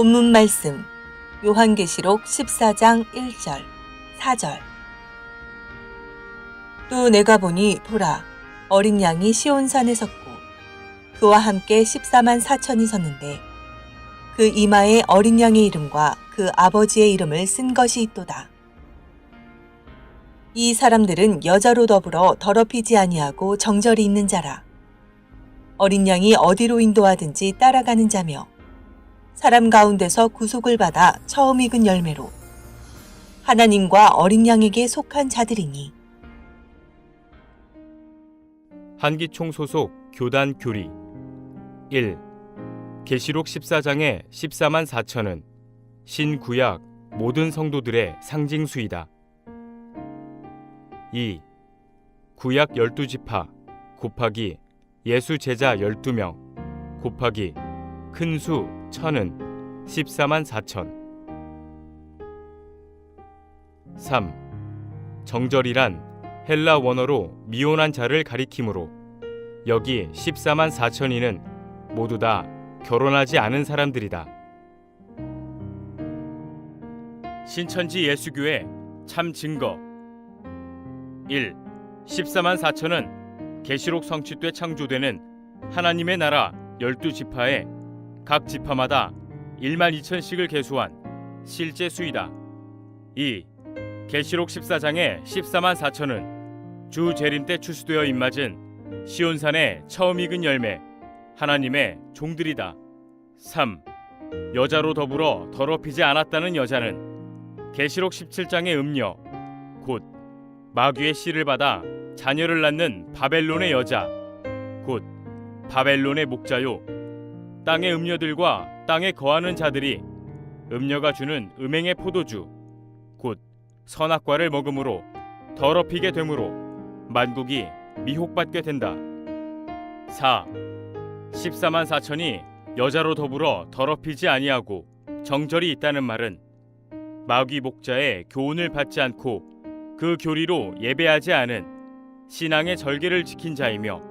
본문 말씀 요한계시록 14장 1절, 4절. 또 내가 보니 보라, 어린 양이 시온산에 섰고 그와 함께 14만 4천이 섰는데 그 이마에 어린 양의 이름과 그 아버지의 이름을 쓴 것이 있도다. 이 사람들은 여자로 더불어 더럽히지 아니하고 정절이 있는 자라. 어린 양이 어디로 인도하든지 따라가는 자며 사람 가운데서 구속을 받아 처음 익은 열매로 하나님과 어린 양에게 속한 자들이니. 한기총 소속 교단 교리 1. 계시록 14장의 14만 4천은 신구약 모든 성도들의 상징수이다. 2. 구약 12지파 곱하기 예수 제자 12명 곱하기 큰 수 1000은 14만 4천. 3. 정절이란 헬라 원어로 미혼한 자를 가리키므로 여기 14만 4천이는 모두 다 결혼하지 않은 사람들이다. 신천지 예수교회 참 증거 1. 14만 4천은 계시록 성취 때 창조되는 하나님의 나라 12지파에 각 지파마다 1만 2천씩을 계수한 실제 수이다. 2. 계시록 14장의 14만 4천은 주 재림 때 추수되어 입맞은 시온산의 처음 익은 열매 하나님의 종들이다. 3. 여자로 더불어 더럽히지 않았다는 여자는 계시록 17장의 음녀 곧 마귀의 씨를 받아 자녀를 낳는 바벨론의 여자 곧 바벨론의 목자요 땅의 음녀들과 땅에 거하는 자들이 음녀가 주는 음행의 포도주 곧 선악과를 먹음으로 더럽히게 되므로 만국이 미혹받게 된다. 4. 14만 4천이 여자로 더불어 더럽히지 아니하고 정절이 있다는 말은 마귀 목자의 교훈을 받지 않고 그 교리로 예배하지 않은 신앙의 절개를 지킨 자이며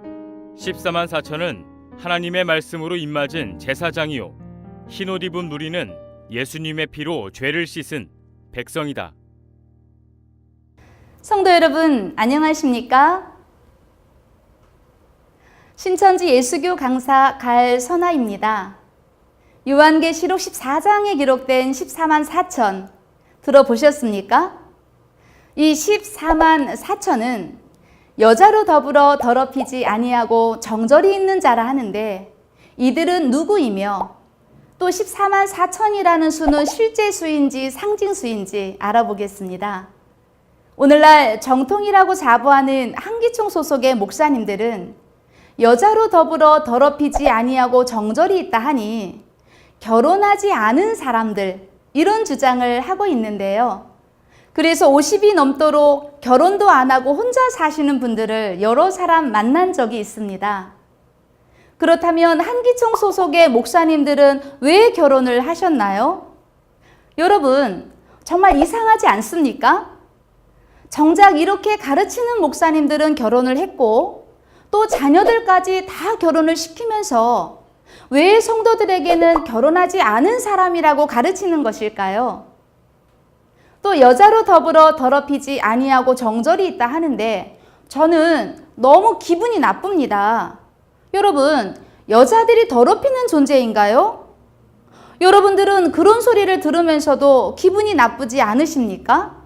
14만 4천은 하나님의 말씀으로 입맞은 제사장이요 흰옷 입은 무리는 예수님의 피로 죄를 씻은 백성이다. 성도 여러분, 안녕하십니까? 신천지 예수교 강사 갈선아입니다. 요한계시록 14장에 기록된 14만 4천 들어보셨습니까? 이 14만 4천은 여자로 더불어 더럽히지 아니하고 정절이 있는 자라 하는데 이들은 누구이며 또 14만 4천이라는 수는 실제 수인지 상징 수인지 알아보겠습니다. 오늘날 정통이라고 자부하는 한기총 소속의 목사님들은 여자로 더불어 더럽히지 아니하고 정절이 있다 하니 결혼하지 않은 사람들 이런 주장을 하고 있는데요. 그래서 50이 넘도록 결혼도 안 하고 혼자 사시는 분들을 여러 사람 만난 적이 있습니다. 그렇다면 한기총 소속의 목사님들은 왜 결혼을 하셨나요? 여러분, 정말 이상하지 않습니까? 정작 이렇게 가르치는 목사님들은 결혼을 했고 또 자녀들까지 다 결혼을 시키면서 왜 성도들에게는 결혼하지 않은 사람이라고 가르치는 것일까요? 또 여자로 더불어 더럽히지 아니하고 정절이 있다 하는데 저는 너무 기분이 나쁩니다. 여러분, 여자들이 더럽히는 존재인가요? 여러분들은 그런 소리를 들으면서도 기분이 나쁘지 않으십니까?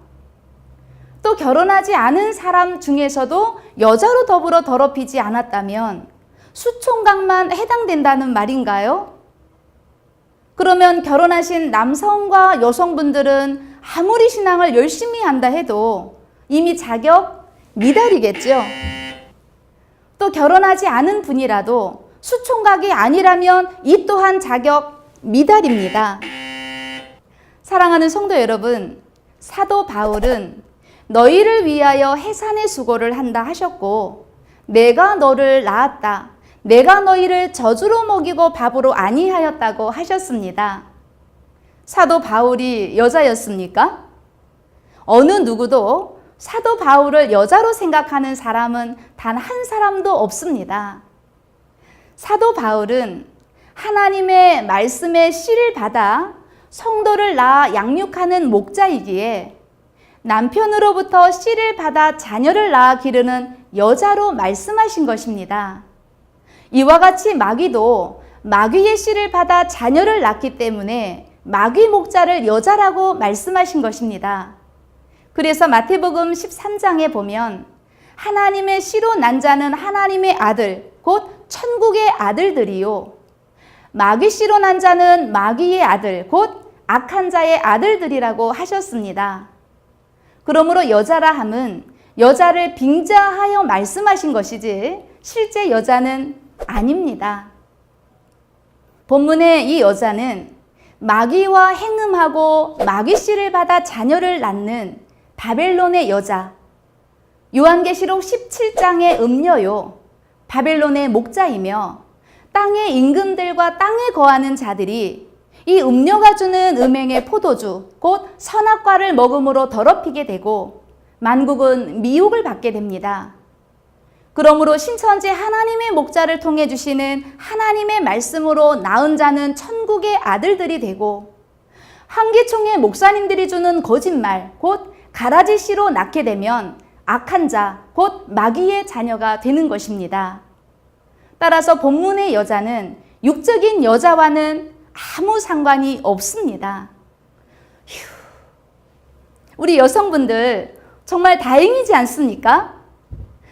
또 결혼하지 않은 사람 중에서도 여자로 더불어 더럽히지 않았다면 수총각만 해당된다는 말인가요? 그러면 결혼하신 남성과 여성분들은 아무리 신앙을 열심히 한다 해도 이미 자격 미달이겠죠. 또 결혼하지 않은 분이라도 수총각이 아니라면 이 또한 자격 미달입니다. 사랑하는 성도 여러분, 사도 바울은 너희를 위하여 해산의 수고를 한다 하셨고 내가 너를 낳았다. 내가 너희를 저주로 먹이고 밥으로 아니하였다고 하셨습니다. 사도 바울이 여자였습니까? 어느 누구도 사도 바울을 여자로 생각하는 사람은 단 한 사람도 없습니다. 사도 바울은 하나님의 말씀의 씨를 받아 성도를 낳아 양육하는 목자이기에 남편으로부터 씨를 받아 자녀를 낳아 기르는 여자로 말씀하신 것입니다. 이와 같이 마귀도 마귀의 씨를 받아 자녀를 낳기 때문에 마귀 목자를 여자라고 말씀하신 것입니다. 그래서 마태복음 13장에 보면 하나님의 씨로 난 자는 하나님의 아들, 곧 천국의 아들들이요. 마귀 씨로 난 자는 마귀의 아들, 곧 악한 자의 아들들이라고 하셨습니다. 그러므로 여자라 함은 여자를 빙자하여 말씀하신 것이지 실제 여자는 아닙니다. 본문의 이 여자는 마귀와 행음하고 마귀 씨를 받아 자녀를 낳는 바벨론의 여자, 요한계시록 17장의 음녀요, 바벨론의 목자이며 땅의 임금들과 땅에 거하는 자들이 이 음녀가 주는 음행의 포도주, 곧 선악과를 먹음으로 더럽히게 되고 만국은 미혹을 받게 됩니다. 그러므로 신천지 하나님의 목자를 통해 주시는 하나님의 말씀으로 낳은 자는 천국의 아들들이 되고 한기총의 목사님들이 주는 거짓말, 곧 가라지 씨로 낳게 되면 악한 자, 곧 마귀의 자녀가 되는 것입니다. 따라서 본문의 여자는 육적인 여자와는 아무 상관이 없습니다. 우리 여성분들 정말 다행이지 않습니까?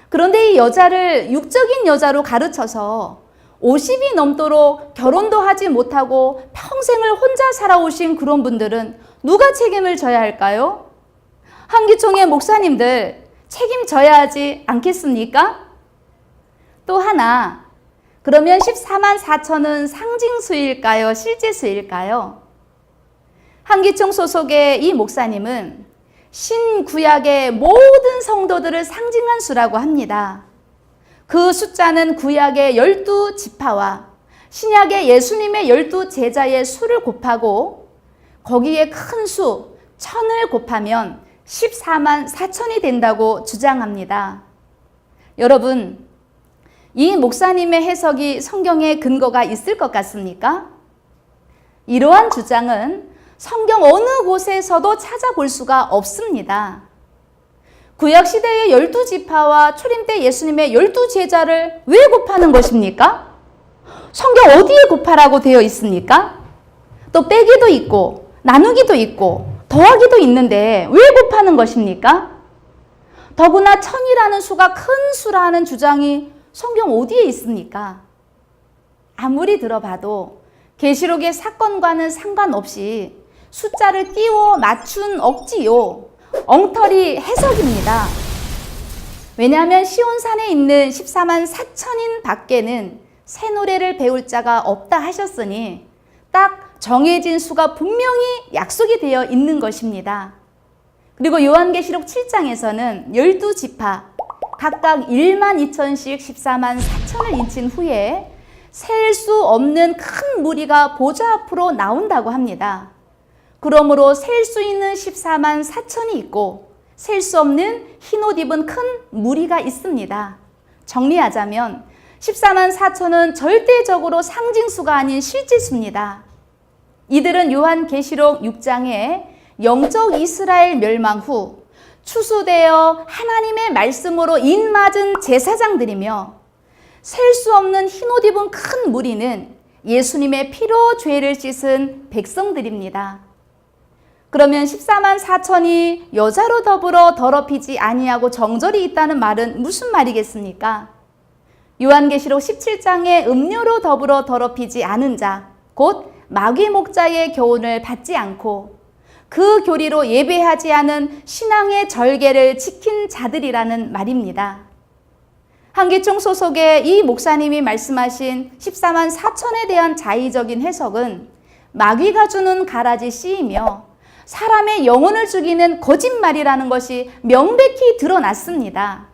그런데 이 여자를 육적인 여자로 가르쳐서 50이 넘도록 결혼도 하지 못하고 평생을 혼자 살아오신 그런 분들은 누가 책임을 져야 할까요? 한기총의 목사님들 책임져야 하지 않겠습니까? 또 하나, 그러면 14만 4천은 상징수일까요? 실제수일까요? 한기총 소속의 이 목사님은 신구약의 모든 성도들을 상징한 수라고 합니다. 그 숫자는 구약의 12지파와 신약의 예수님의 12제자의 수를 곱하고 거기에 큰 수, 1000을 곱하면 14만 4천이 된다고 주장합니다. 여러분, 이 목사님의 해석이 성경에 근거가 있을 것 같습니까? 이러한 주장은 성경 어느 곳에서도 찾아볼 수가 없습니다. 구약시대의 12지파와 초림 때 예수님의 12제자를 왜 곱하는 것입니까? 성경 어디에 곱하라고 되어 있습니까? 또 빼기도 있고 나누기도 있고 더하기도 있는데 왜 곱하는 것입니까? 더구나 1000이라는 수가 큰 수라는 주장이 성경 어디에 있습니까? 아무리 들어봐도 계시록의 사건과는 상관없이 숫자를 띄워 맞춘 억지요, 엉터리 해석입니다. 왜냐하면 시온산에 있는 14만 4천인 밖에는 새 노래를 배울 자가 없다 하셨으니 딱 정해진 수가 분명히 약속이 되어 있는 것입니다. 그리고 요한계시록 7장에서는 12지파 각각 1만 2천씩 14만 4천을 인친 후에 셀 수 없는 큰 무리가 보좌 앞으로 나온다고 합니다. 그러므로 셀 수 있는 14만 4천이 있고 셀 수 없는 흰옷 입은 큰 무리가 있습니다. 정리하자면 14만 4천은 절대적으로 상징수가 아닌 실제수입니다. 이들은 요한계시록 6장에 영적 이스라엘 멸망 후 추수되어 하나님의 말씀으로 인맞은 제사장들이며 셀 수 없는 흰옷 입은 큰 무리는 예수님의 피로 죄를 씻은 백성들입니다. 그러면 14만 4천이 여자로 더불어 더럽히지 아니하고 정절이 있다는 말은 무슨 말이겠습니까? 요한계시록 17장에 음료로 더불어 더럽히지 않은 자, 곧 마귀 목자의 교훈을 받지 않고 그 교리로 예배하지 않은 신앙의 절개를 지킨 자들이라는 말입니다. 한기총 소속의 이 목사님이 말씀하신 14만 4천에 대한 자의적인 해석은 마귀가 주는 가라지 씨이며 사람의 영혼을 죽이는 거짓말이라는 것이 명백히 드러났습니다.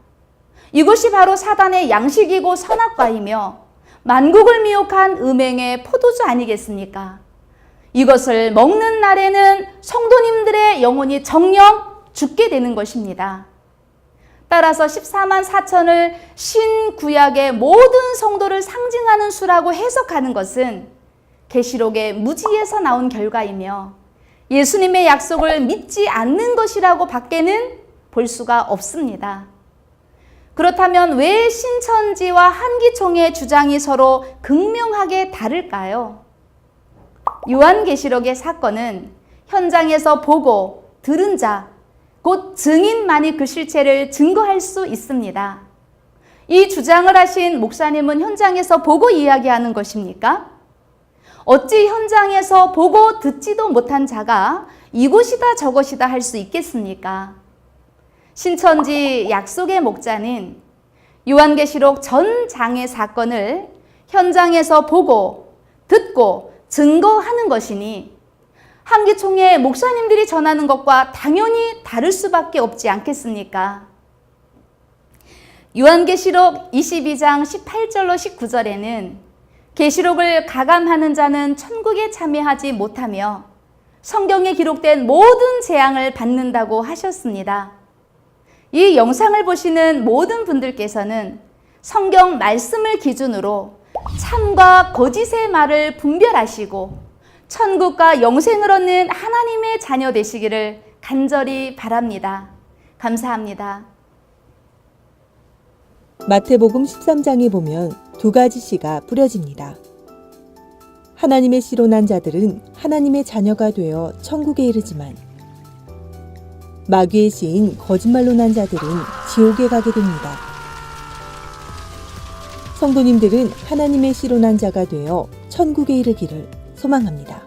이것이 바로 사단의 양식이고 선악과이며 만국을 미혹한 음행의 포도주 아니겠습니까? 이것을 먹는 날에는 성도님들의 영혼이 정령 죽게 되는 것입니다. 따라서 14만 4천을 신구약의 모든 성도를 상징하는 수라고 해석하는 것은 계시록의 무지에서 나온 결과이며 예수님의 약속을 믿지 않는 것이라고 밖에는 볼 수가 없습니다. 그렇다면 왜 신천지와 한기총의 주장이 서로 극명하게 다를까요? 요한계시록의 사건은 현장에서 보고 들은 자, 곧 증인만이 그 실체를 증거할 수 있습니다. 이 주장을 하신 목사님은 현장에서 보고 이야기하는 것입니까? 어찌 현장에서 보고 듣지도 못한 자가 이곳이다 저곳이다 할 수 있겠습니까? 신천지 약속의 목자는 요한계시록 전 장의 사건을 현장에서 보고 듣고 증거하는 것이니 한기총의 목사님들이 전하는 것과 당연히 다를 수밖에 없지 않겠습니까? 요한계시록 22장 18절로 19절에는 계시록을 가감하는 자는 천국에 참여하지 못하며 성경에 기록된 모든 재앙을 받는다고 하셨습니다. 이 영상을 보시는 모든 분들께서는 성경 말씀을 기준으로 참과 거짓의 말을 분별하시고 천국과 영생을 얻는 하나님의 자녀 되시기를 간절히 바랍니다. 감사합니다. 마태복음 13장에 보면 두 가지 씨가 뿌려집니다. 하나님의 씨로 난 자들은 하나님의 자녀가 되어 천국에 이르지만 마귀의 씨인 거짓말로 난 자들은 지옥에 가게 됩니다. 성도님들은 하나님의 씨로 난 자가 되어 천국에 이르기를 소망합니다.